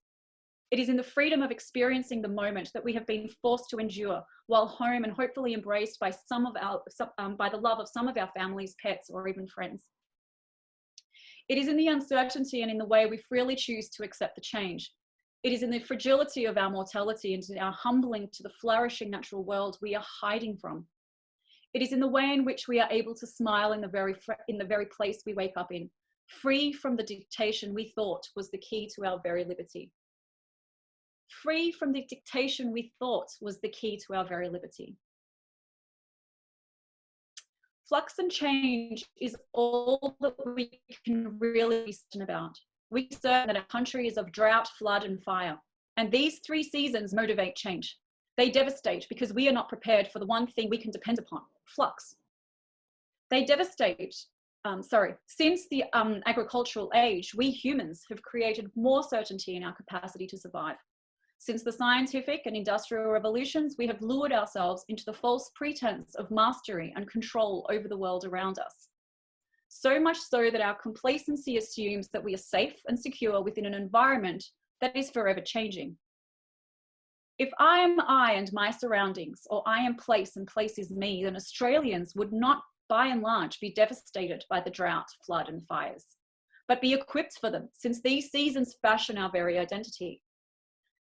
It is in the freedom of experiencing the moment that we have been forced to endure while home and hopefully embraced by by the love of some of our families, pets, or even friends. It is in the uncertainty and in the way we freely choose to accept the change. It is in the fragility of our mortality and in our humbling to the flourishing natural world we are hiding from. It is in the way in which we are able to smile in the very place we wake up in, free from the dictation we thought was the key to our very liberty. Free from the dictation we thought was the key to our very liberty. Flux and change is all that we can really be certain about. We certain that our country is of drought, flood, and fire. And these three seasons motivate change. They devastate because we are not prepared for the one thing we can depend upon, flux. They devastate, since the agricultural age, we humans have created more certainty in our capacity to survive. Since the scientific and industrial revolutions, we have lured ourselves into the false pretense of mastery and control over the world around us. So much so that our complacency assumes that we are safe and secure within an environment that is forever changing. If I am I and my surroundings, or I am place and place is me, then Australians would not, by and large, be devastated by the drought, flood, and fires, but be equipped for them, since these seasons fashion our very identity.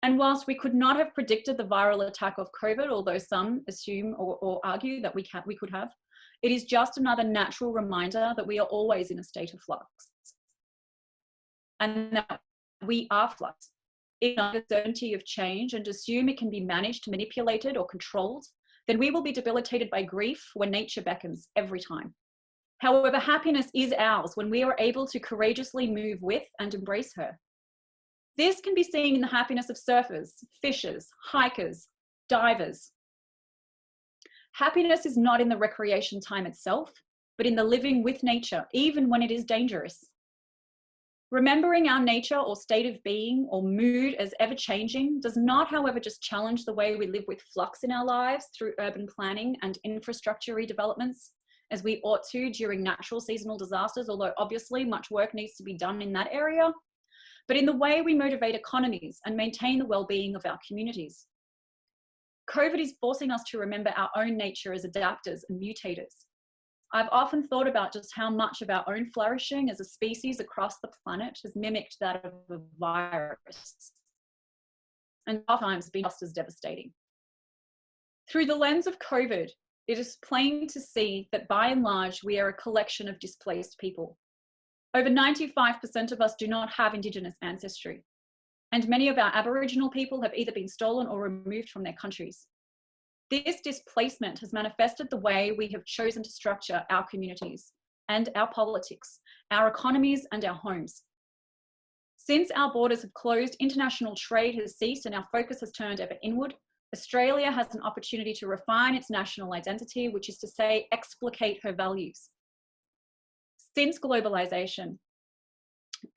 And whilst we could not have predicted the viral attack of COVID, although some assume or argue that we could have, it is just another natural reminder that we are always in a state of flux. And that we are flux. Ignore the certainty of change and assume it can be managed, manipulated, or controlled, then we will be debilitated by grief when nature beckons every time. However, happiness is ours when we are able to courageously move with and embrace her. This can be seen in the happiness of surfers, fishers, hikers, divers. Happiness is not in the recreation time itself, but in the living with nature, even when it is dangerous. Remembering our nature or state of being or mood as ever-changing does not, however, just challenge the way we live with flux in our lives through urban planning and infrastructure redevelopments, as we ought to during natural seasonal disasters, although obviously much work needs to be done in that area, but in the way we motivate economies and maintain the well-being of our communities. COVID is forcing us to remember our own nature as adapters and mutators. I've often thought about just how much of our own flourishing as a species across the planet has mimicked that of a virus, and oftentimes been just as devastating. Through the lens of COVID, it is plain to see that by and large, we are a collection of displaced people. Over 95% of us do not have Indigenous ancestry, and many of our Aboriginal people have either been stolen or removed from their countries. This displacement has manifested the way we have chosen to structure our communities and our politics, our economies and our homes. Since our borders have closed, international trade has ceased and our focus has turned ever inward. Australia has an opportunity to refine its national identity, which is to say, explicate her values. Since globalisation,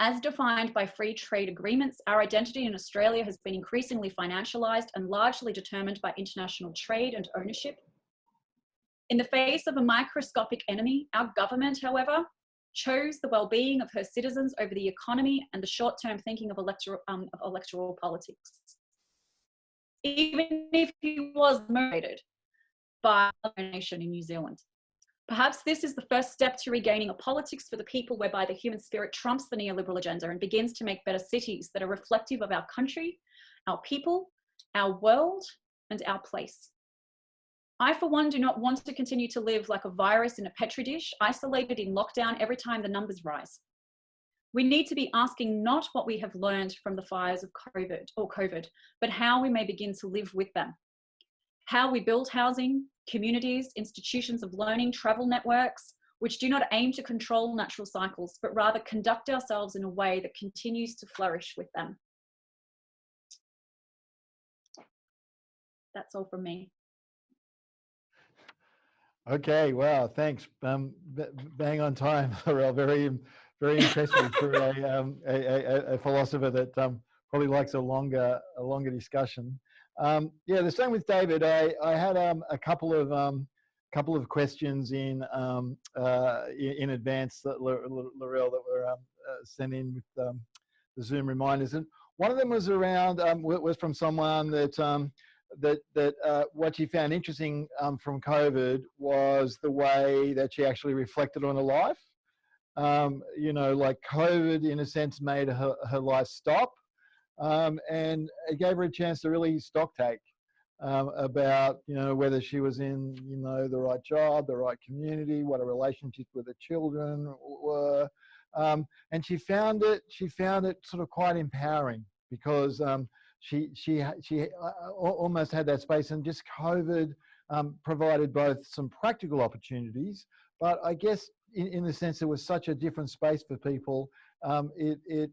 as defined by free trade agreements, our identity in Australia has been increasingly financialised and largely determined by international trade and ownership. In the face of a microscopic enemy, our government, however, chose the well-being of her citizens over the economy and the short-term thinking of electoral politics. Even if he was motivated by a nation in New Zealand. Perhaps this is the first step to regaining a politics for the people whereby the human spirit trumps the neoliberal agenda and begins to make better cities that are reflective of our country, our people, our world, and our place. I, for one, do not want to continue to live like a virus in a petri dish, isolated in lockdown every time the numbers rise. We need to be asking not what we have learned from the fires of COVID, but how we may begin to live with them. How we build housing, communities, institutions of learning, travel networks, which do not aim to control natural cycles, but rather conduct ourselves in a way that continues to flourish with them. That's all from me. Okay, wow, thanks. Bang on time, Laurel. Very impressive for a philosopher that probably likes a longer discussion. Yeah, the same with David. I had a couple of questions in advance that Laurel that were sent in with the Zoom reminders, and one of them was around was from someone that what she found interesting from COVID was the way that she actually reflected on her life. You know, like COVID in a sense made her life stop, and it gave her a chance to really stock take about, you know, whether she was in, you know, the right job, the right community, what her relationships with her children were, and she found it sort of quite empowering because she almost had that space, and just COVID provided both some practical opportunities, but I guess in the sense there was such a different space for people, it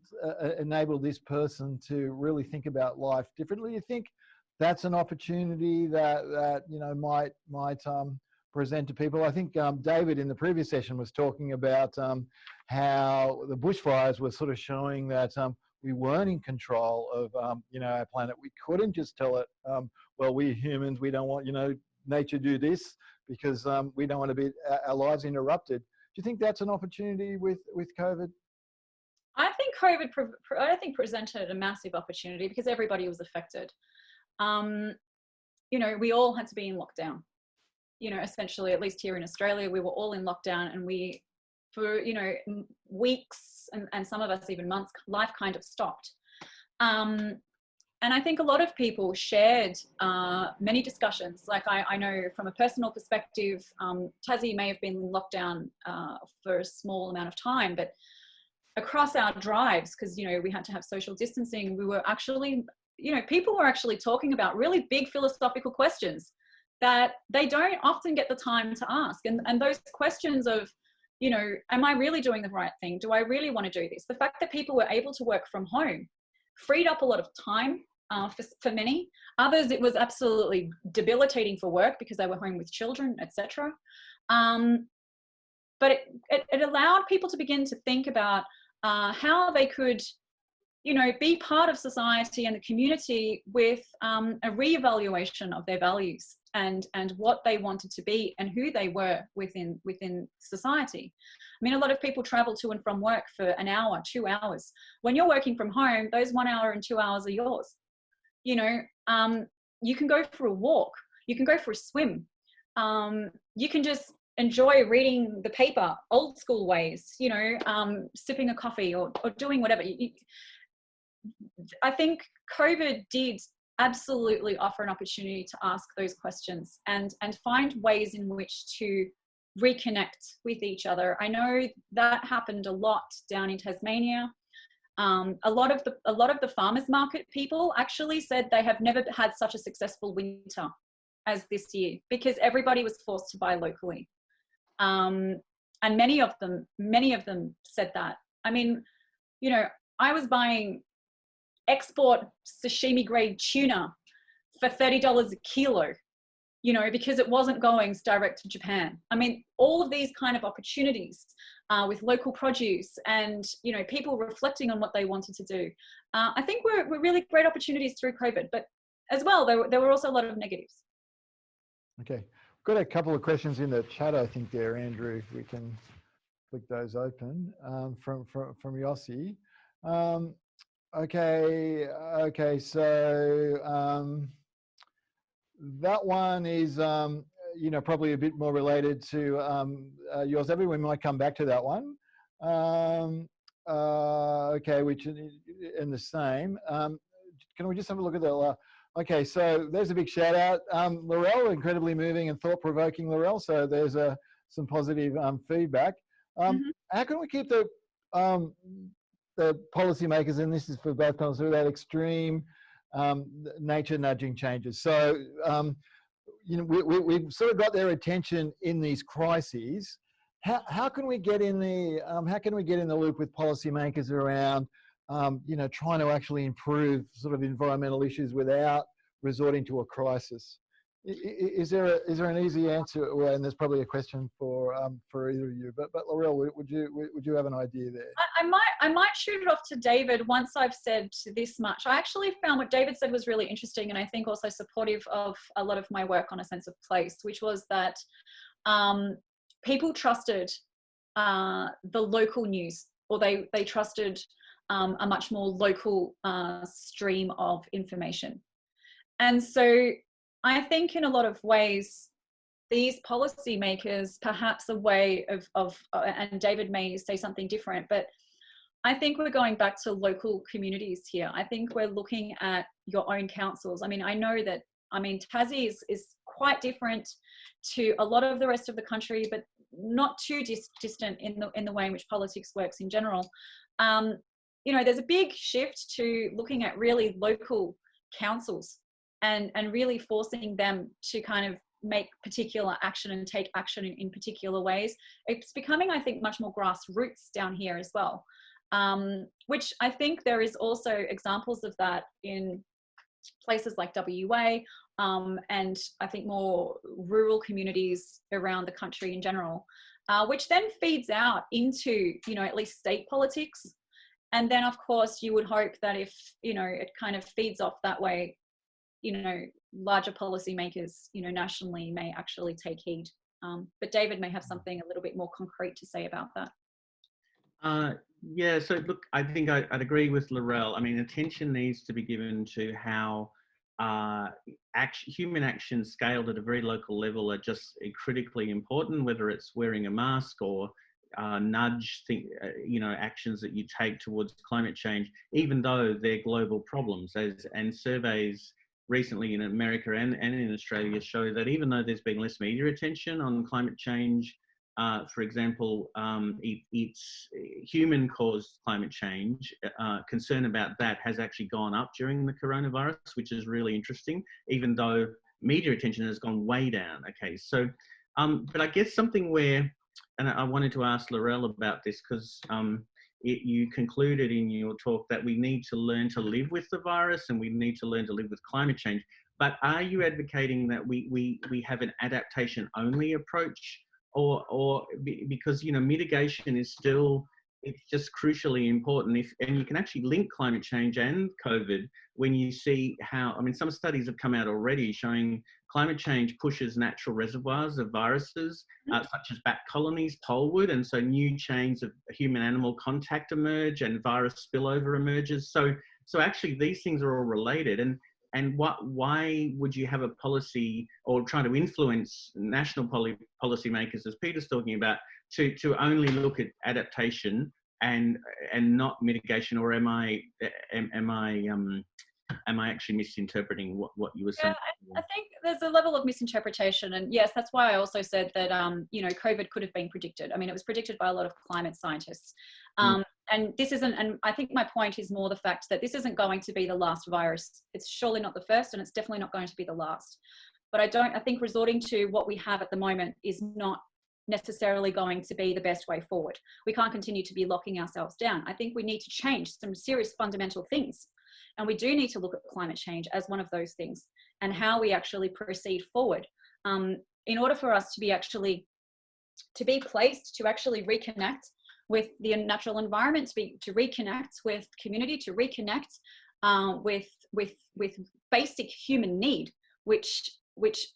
enabled this person to really think about life differently. You think that's an opportunity that you know might present to people? I think David in the previous session was talking about how the bushfires were sort of showing that we weren't in control of you know, our planet. We couldn't just tell it, well, we're humans, we don't want, you know, nature do this because we don't want to be our lives interrupted. Do you think that's an opportunity with COVID? I think COVID presented a massive opportunity because everybody was affected. You know, we all had to be in lockdown. You know, essentially, at least here in Australia, we were all in lockdown, and we, for, you know, weeks and some of us even months, life kind of stopped. And I think a lot of people shared many discussions. Like I know from a personal perspective, Tassie may have been in lockdown for a small amount of time, but across our drives, because, you know, we had to have social distancing, we were actually, you know, people were actually talking about really big philosophical questions that they don't often get the time to ask. And those questions of, you know, am I really doing the right thing? Do I really want to do this? The fact that people were able to work from home freed up a lot of time for many. Others, it was absolutely debilitating for work because they were home with children, etc. But it allowed people to begin to think about how they could, you know, be part of society and the community with a reevaluation of their values and what they wanted to be and who they were within society. I mean, a lot of people travel to and from work for an hour, 2 hours. When you're working from home, those 1 hour and 2 hours are yours. You know, you can go for a walk, you can go for a swim, you can just enjoy reading the paper, old school ways, you know, sipping a coffee or doing whatever. I think COVID did absolutely offer an opportunity to ask those questions and find ways in which to reconnect with each other. I know that happened a lot down in Tasmania. A lot of the farmers market people actually said they have never had such a successful winter as this year because everybody was forced to buy locally. And many of them said that. I mean, you know, I was buying export sashimi grade tuna for $30 a kilo, you know, because it wasn't going direct to Japan. I mean, all of these kind of opportunities with local produce and, you know, people reflecting on what they wanted to do. I think were really great opportunities through COVID, but as well, there were also a lot of negatives. Okay, got a couple of questions in the chat, I think there, Andrew, if we can click those open, from Yossi. Okay, so that one is, you know, probably a bit more related to yours. Everyone might come back to that one. Okay, which in the same. Can we just have a look at that? Okay, so there's a big shout out. Laurel, incredibly moving and thought provoking, Laurel. So there's some positive feedback. How can we keep the policymakers, and this is for both panels, through that extreme nature nudging changes? So, you know, we've sort of got their attention in these crises. How can we get in the loop with policymakers around, you know, trying to actually improve sort of environmental issues without resorting to a crisis? Is there an easy answer? Well, and there's probably a question for either of you. But Laurel, would you have an idea there? I might shoot it off to David once I've said this much. I actually found what David said was really interesting, and I think also supportive of a lot of my work on a sense of place, which was that people trusted the local news, or they trusted a much more local stream of information. And so I think in a lot of ways, these policymakers, perhaps a way of and David may say something different, but I think we're going back to local communities here. I think we're looking at your own councils. I mean, I know that, I mean, Tassie is quite different to a lot of the rest of the country, but not too distant in the way in which politics works in general. You know, there's a big shift to looking at really local councils and really forcing them to kind of make particular action and take action in particular ways. It's becoming, I think, much more grassroots down here as well, which I think there is also examples of that in places like WA, and I think more rural communities around the country in general, which then feeds out into, you know, at least state politics. And then, of course, you would hope that if, you know, it kind of feeds off that way, you know, larger policymakers, you know, nationally may actually take heed. But David may have something a little bit more concrete to say about that. Yeah, so look, I think I'd agree with Laurel. I mean, attention needs to be given to how human actions scaled at a very local level are just critically important, whether it's wearing a mask or you know, actions that you take towards climate change, even though they're global problems. And surveys recently in America and in Australia show that even though there's been less media attention on climate change, for example, it's human-caused climate change, concern about that has actually gone up during the coronavirus, which is really interesting, even though media attention has gone way down. Okay, so, but I guess something where, and I wanted to ask Laurel about this because you concluded in your talk that we need to learn to live with the virus and we need to learn to live with climate change. But are you advocating that we have an adaptation-only approach? Or because, you know, mitigation is still, it's just crucially important. And you can actually link climate change and COVID when you see how, I mean, some studies have come out already showing climate change pushes natural reservoirs of viruses, such as bat colonies poleward, and so new chains of human-animal contact emerge and virus spillover emerges. So actually these things are all related. And why would you have a policy or try to influence national policymakers, as Peter's talking about, to only look at adaptation and not mitigation? Or am I actually misinterpreting what you were saying? I think there's a level of misinterpretation, and yes, that's why I also said that COVID could have been predicted. I mean, it was predicted by a lot of climate scientists, and this isn't. And I think my point is more the fact that this isn't going to be the last virus. It's surely not the first, and it's definitely not going to be the last. But I think resorting to what we have at the moment is not necessarily going to be the best way forward. We can't continue to be locking ourselves down. I think we need to change some serious fundamental things. And we do need to look at climate change as one of those things and how we actually proceed forward in order for us to be placed to actually reconnect with the natural environment, to reconnect with community, to reconnect with basic human need, which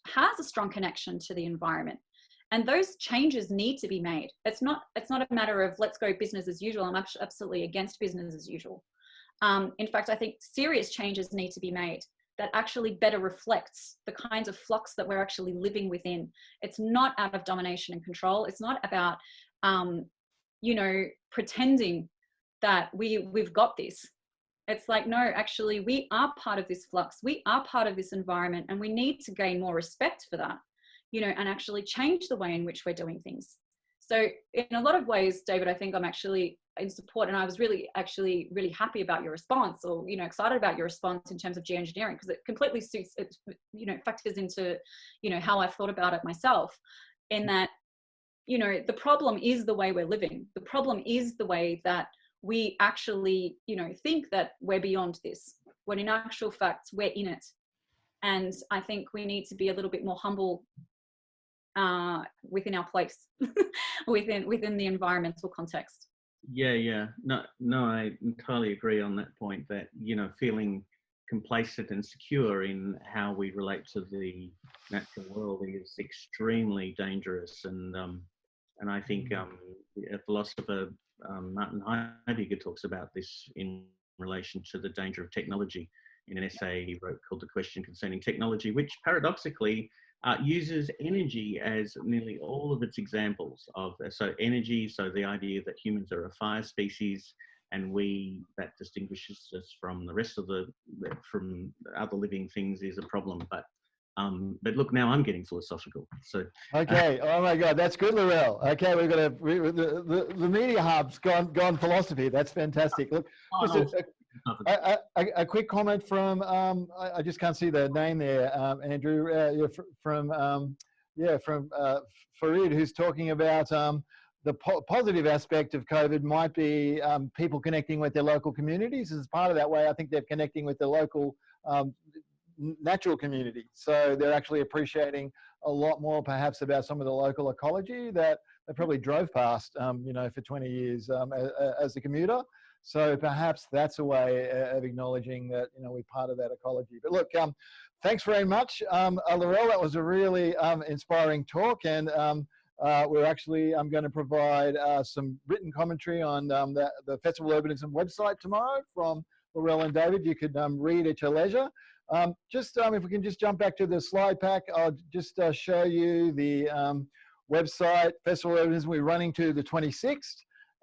has a strong connection to the environment. And those changes need to be made. It's not a matter of let's go business as usual. I'm absolutely against business as usual. In fact, I think serious changes need to be made that actually better reflects the kinds of flux that we're actually living within. It's not out of domination and control. It's not about, pretending that we've got this. It's like, no, actually, we are part of this flux. We are part of this environment, and we need to gain more respect for that, and actually change the way in which we're doing things. So in a lot of ways, David, I think I'm actually in support, and I was really happy about your response, or excited about your response in terms of geoengineering, because it completely suits it, factors into how I've thought about it myself, in that the problem is the way we're living. The problem is the way that we actually think that we're beyond this, when in actual fact we're in it. And I think we need to be a little bit more humble within our place, within the environmental context. Yeah. No, I entirely agree on that point, that, feeling complacent and secure in how we relate to the natural world is extremely dangerous. And I think a philosopher, Martin Heidegger, talks about this in relation to the danger of technology in an essay he wrote called The Question Concerning Technology, which paradoxically uses energy as nearly all of its examples of. So energy, so the idea that humans are a fire species, and that distinguishes us from the rest of from other living things, is a problem. But look, now I'm getting philosophical. So okay, oh my God, that's good, Laurel. Okay, we've got the media hub's gone philosophy. That's fantastic. Look, just a quick comment from I just can't see the name there, Andrew. From Farid, who's talking about the positive aspect of COVID might be people connecting with their local communities. As part of that way, I think they're connecting with their local natural community. So they're actually appreciating a lot more perhaps about some of the local ecology that they probably drove past, for 20 years as a commuter. So perhaps that's a way of acknowledging that, we're part of that ecology. But look, thanks very much, Laurel. That was a really inspiring talk. And I'm going to provide some written commentary on the Festival Urbanism website tomorrow from Laurel and David. You could read at your leisure. If we can just jump back to the slide pack, I'll just show you the website, Festival Urbanism. We're running to the 26th.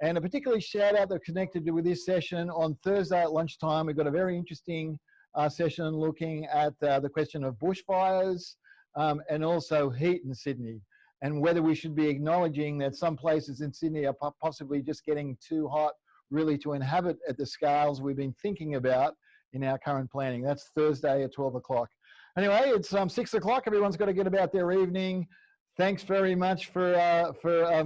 And a particularly shout out that connected with this session on Thursday at lunchtime. We've got a very interesting session looking at the question of bushfires and also heat in Sydney, and whether we should be acknowledging that some places in Sydney are possibly just getting too hot really to inhabit at the scales we've been thinking about in our current planning. That's Thursday at 12 o'clock. Anyway, it's 6 o'clock. Everyone's got to get about their evening. Thanks very much for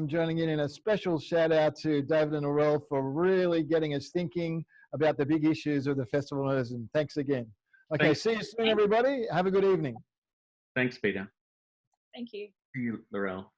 joining in, and a special shout out to David and Laurel for really getting us thinking about the big issues of the Festival of Urbanism. Thanks again. Okay, thanks. See you soon, everybody. Have a good evening. Thanks, Peter. Thank you. See you, Laurel.